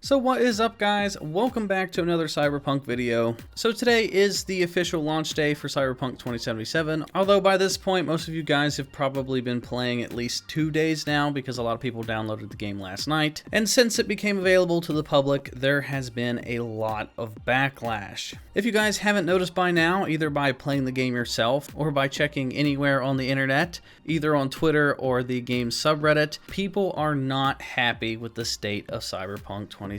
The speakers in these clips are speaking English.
So what is up, guys? Welcome back to another Cyberpunk video. So today is the official launch day for Cyberpunk 2077, although by this point most of you guys have probably been playing at least 2 days now because a lot of people downloaded the game last night, and since it became available to the public, there has been a lot of backlash. If you guys haven't noticed by now, either by playing the game yourself or by checking anywhere on the internet, either on Twitter or the game subreddit, people are not happy with the state of Cyberpunk 2077.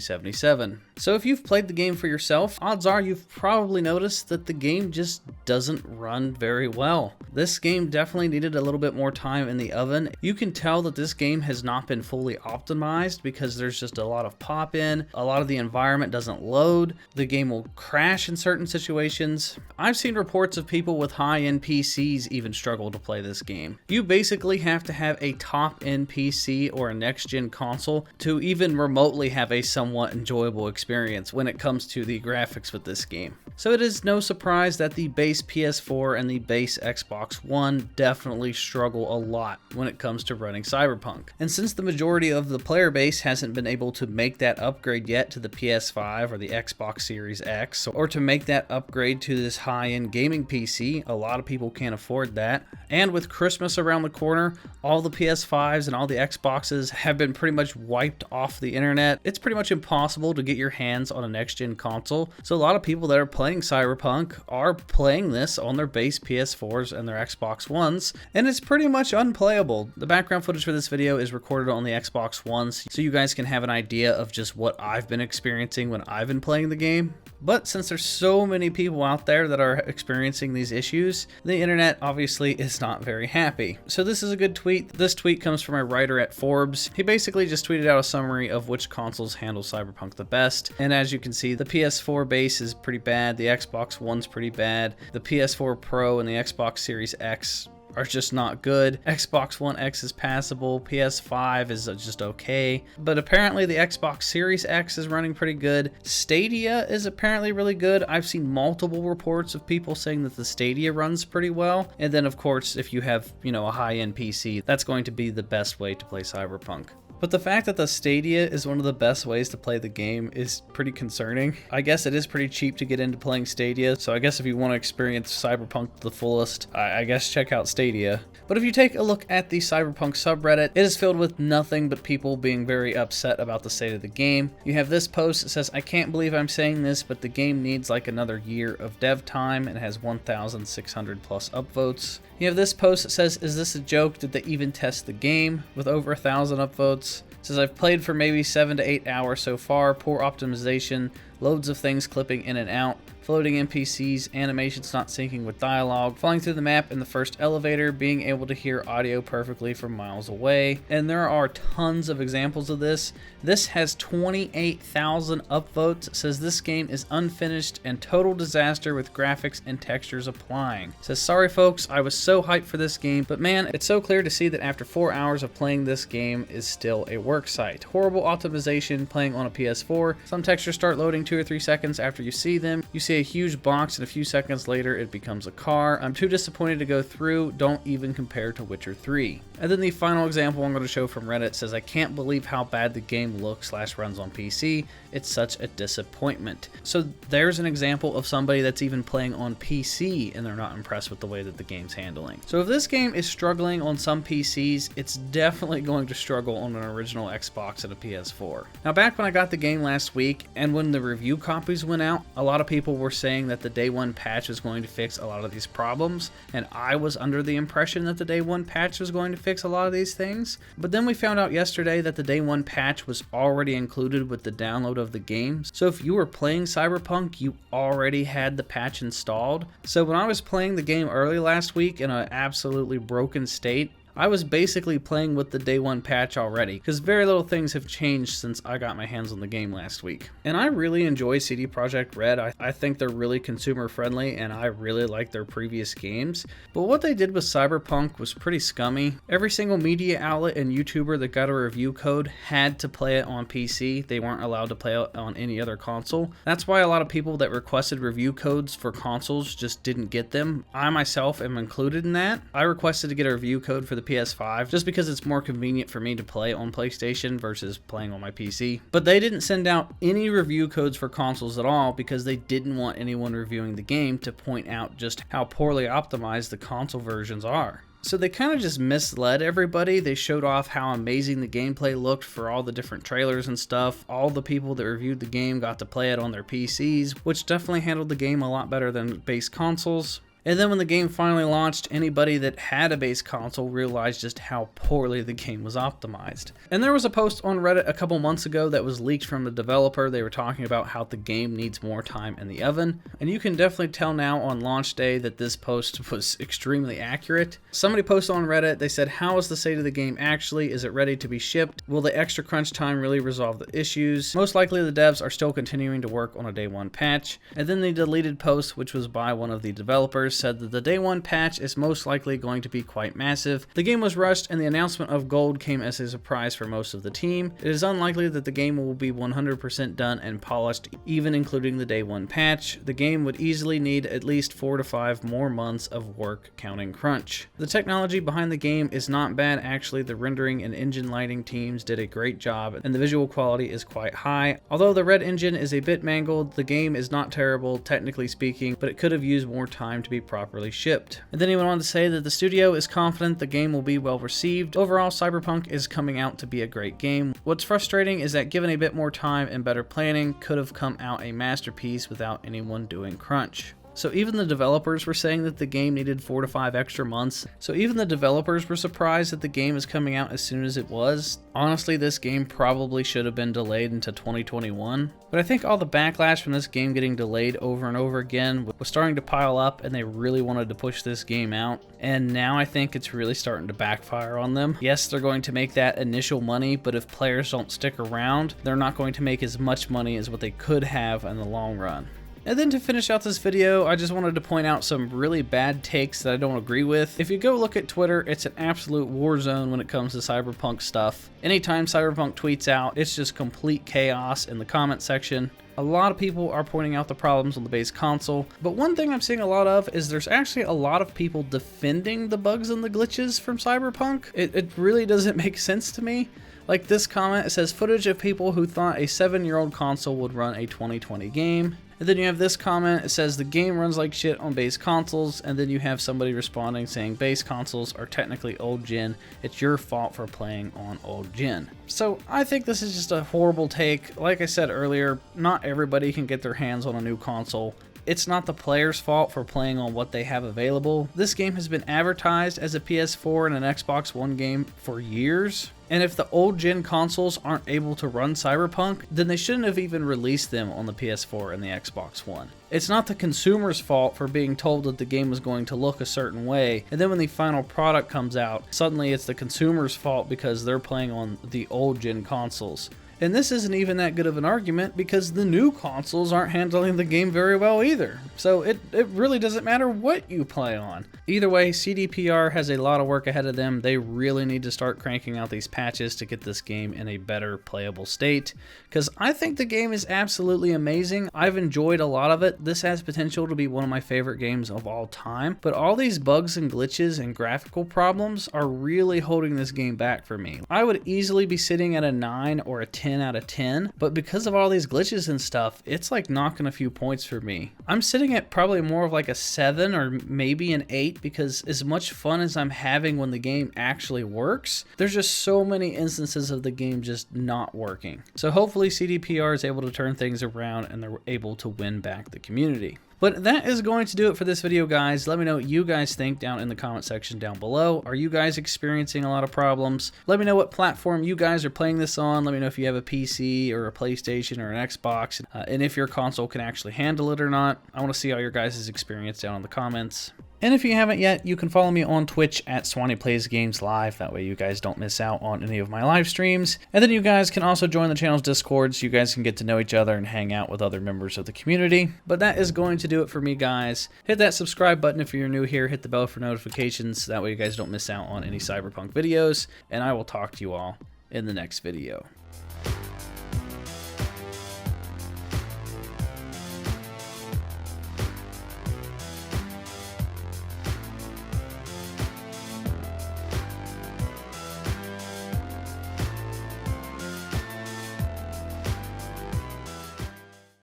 So if you've played the game for yourself, odds are you've probably noticed that the game just doesn't run very well. This game definitely needed a little bit more time in the oven. You can tell that this game has not been fully optimized because there's just a lot of pop-in, a lot of the environment doesn't load, the game will crash in certain situations. I've seen reports of people with high-end PCs even struggle to play this game. You basically have to have a top-end PC or a next-gen console to even remotely have a somewhat enjoyable experience when it comes to the graphics with this game. So it is no surprise that the base PS4 and the base Xbox One definitely struggle a lot when it comes to running Cyberpunk. And since the majority of the player base hasn't been able to make that upgrade yet to the PS5 or the Xbox Series X, or to make that upgrade to this high-end gaming PC, a lot of people can't afford that. And with Christmas around the corner, all the PS5s and all the Xboxes have been pretty much wiped off the internet. It's pretty much impossible to get your hands on a next-gen console, so a lot of people that are playing Cyberpunk are playing this on their base PS4s and their Xbox Ones, and it's pretty much unplayable. The background footage for this video is recorded on the Xbox Ones, so you guys can have an idea of just what I've been experiencing when I've been playing the game. But since there's so many people out there that are experiencing these issues, the internet obviously is not very happy. So this is a good tweet. This tweet comes from a writer at Forbes. He basically just tweeted out a summary of which consoles handle Cyberpunk the best. And as you can see, the PS4 base is pretty bad, the Xbox One's pretty bad, the PS4 Pro and the Xbox Series X are just not good. Xbox One X is passable, PS5 is just okay, but apparently the Xbox Series X is running pretty good. Stadia is apparently really good. I've seen multiple reports of people saying that the Stadia runs pretty well, and then of course if you have, a high-end PC, that's going to be the best way to play Cyberpunk. But the fact that the Stadia is one of the best ways to play the game is pretty concerning. I guess it is pretty cheap to get into playing Stadia, so I guess if you want to experience Cyberpunk to the fullest, I guess check out Stadia. But if you take a look at the Cyberpunk subreddit, it is filled with nothing but people being very upset about the state of the game. You have this post that says, "I can't believe I'm saying this, but the game needs like another year of dev time and has 1,600 plus upvotes." You have this post that says, "Is this a joke? Did they even test the game?" with over 1,000 upvotes. It says, "I've played for maybe 7 to 8 hours so far, poor optimization, loads of things clipping in and out, floating NPCs, animations not syncing with dialogue, falling through the map in the first elevator, being able to hear audio perfectly from miles away." And there are tons of examples of this. This has 28,000 upvotes. It says this game is unfinished and total disaster with graphics and textures applying. It says, "Sorry folks, I was so hyped for this game, but man, it's so clear to see that after 4 hours of playing this game is still a work site. Horrible optimization playing on a PS4. Some textures start loading 2 or 3 seconds after you see them. You see a huge box and a few seconds later it becomes a car. I'm too disappointed to go through. Don't even compare to Witcher 3. And then the final example I'm going to show from Reddit says, "I can't believe how bad the game looks / runs on PC. It's such a disappointment." So there's an example of somebody that's even playing on PC and they're not impressed with the way that the game's handling. So if this game is struggling on some PCs, it's definitely going to struggle on an original Xbox and a PS4. Now back when I got the game last week and when the review copies went out, a lot of people were saying that the day one patch was going to fix a lot of these problems, and I was under the impression that the day one patch was going to fix a lot of these things. But then we found out yesterday that the day one patch was already included with the download of the game. So if you were playing Cyberpunk, you already had the patch installed. So when I was playing the game early last week in an absolutely broken state, I was basically playing with the day one patch already, because very little things have changed since I got my hands on the game last week. And I really enjoy CD Projekt Red. I think they're really consumer friendly and I really like their previous games. But what they did with Cyberpunk was pretty scummy. Every single media outlet and YouTuber that got a review code had to play it on PC. They weren't allowed to play it on any other console. That's why a lot of people that requested review codes for consoles just didn't get them. I myself am included in that. I requested to get a review code for the PS5 just because it's more convenient for me to play on PlayStation versus playing on my PC. But they didn't send out any review codes for consoles at all because they didn't want anyone reviewing the game to point out just how poorly optimized the console versions are. So they kind of just misled everybody. They showed off how amazing the gameplay looked for all the different trailers and stuff. All the people that reviewed the game got to play it on their PCs, which definitely handled the game a lot better than base consoles. And then when the game finally launched, anybody that had a base console realized just how poorly the game was optimized. And there was a post on Reddit a couple months ago that was leaked from the developer. They were talking about how the game needs more time in the oven. And you can definitely tell now on launch day that this post was extremely accurate. Somebody posted on Reddit, they said, "How is the state of the game actually? Is it ready to be shipped? Will the extra crunch time really resolve the issues? Most likely the devs are still continuing to work on a day one patch." And then the deleted post, which was by one of the developers, said that the day one patch is most likely going to be quite massive. The game was rushed and the announcement of gold came as a surprise for most of the team. It is unlikely that the game will be 100% done and polished, even including the day one patch. The game would easily need at least 4 to 5 more months of work counting crunch. The technology behind the game is not bad actually. The rendering and engine lighting teams did a great job and the visual quality is quite high. Although the red engine is a bit mangled, the game is not terrible technically speaking, but it could have used more time to be properly shipped. And then he went on to say that the studio is confident the game will be well received. Overall, Cyberpunk is coming out to be a great game. What's frustrating is that given a bit more time and better planning, could have come out a masterpiece without anyone doing crunch. So even the developers were saying that the game needed 4 to 5 extra months. So even the developers were surprised that the game is coming out as soon as it was. Honestly, this game probably should have been delayed into 2021. But I think all the backlash from this game getting delayed over and over again was starting to pile up and they really wanted to push this game out. And now I think it's really starting to backfire on them. Yes, they're going to make that initial money, but if players don't stick around, they're not going to make as much money as what they could have in the long run. And then to finish out this video, I just wanted to point out some really bad takes that I don't agree with. If you go look at Twitter, it's an absolute war zone when it comes to Cyberpunk stuff. Anytime Cyberpunk tweets out, it's just complete chaos in the comment section. A lot of people are pointing out the problems on the base console, but one thing I'm seeing a lot of is there's actually a lot of people defending the bugs and the glitches from Cyberpunk. It really doesn't make sense to me. Like this comment, it says footage of people who thought a 7-year-old console would run a 2020 game. And then you have this comment, it says the game runs like shit on base consoles, and then you have somebody responding saying base consoles are technically old gen, it's your fault for playing on old gen. So I think this is just a horrible take. Like I said earlier, not everybody can get their hands on a new console. It's not the player's fault for playing on what they have available. This game has been advertised as a PS4 and an Xbox One game for years. And if the old gen consoles aren't able to run Cyberpunk, then they shouldn't have even released them on the PS4 and the Xbox One. It's not the consumer's fault for being told that the game was going to look a certain way, and then when the final product comes out, suddenly it's the consumer's fault because they're playing on the old gen consoles. And this isn't even that good of an argument because the new consoles aren't handling the game very well either. So it really doesn't matter what you play on. Either way, CDPR has a lot of work ahead of them. They really need to start cranking out these patches to get this game in a better playable state. Because I think the game is absolutely amazing. I've enjoyed a lot of it. This has potential to be one of my favorite games of all time. But all these bugs and glitches and graphical problems are really holding this game back for me. I would easily be sitting at a 9 or a 10 out of 10, but because of all these glitches and stuff, it's like knocking a few points for me. I'm sitting at probably more of like a 7 or maybe an 8 because as much fun as I'm having when the game actually works, there's just so many instances of the game just not working. So hopefully CDPR is able to turn things around and they're able to win back the community. But that is going to do it for this video, guys. Let me know what you guys think down in the comment section down below. Are you guys experiencing a lot of problems? Let me know what platform you guys are playing this on. Let me know if you have a PC or a PlayStation or an Xbox, and if your console can actually handle it or not. I want to see all your guys' experience down in the comments. And if you haven't yet, you can follow me on Twitch at SwanyPlaysGames Live. That way you guys don't miss out on any of my live streams. And then you guys can also join the channel's Discord so you guys can get to know each other and hang out with other members of the community. But that is going to do it for me, guys. Hit that subscribe button if you're new here. Hit the bell for notifications. That way you guys don't miss out on any Cyberpunk videos. And I will talk to you all in the next video.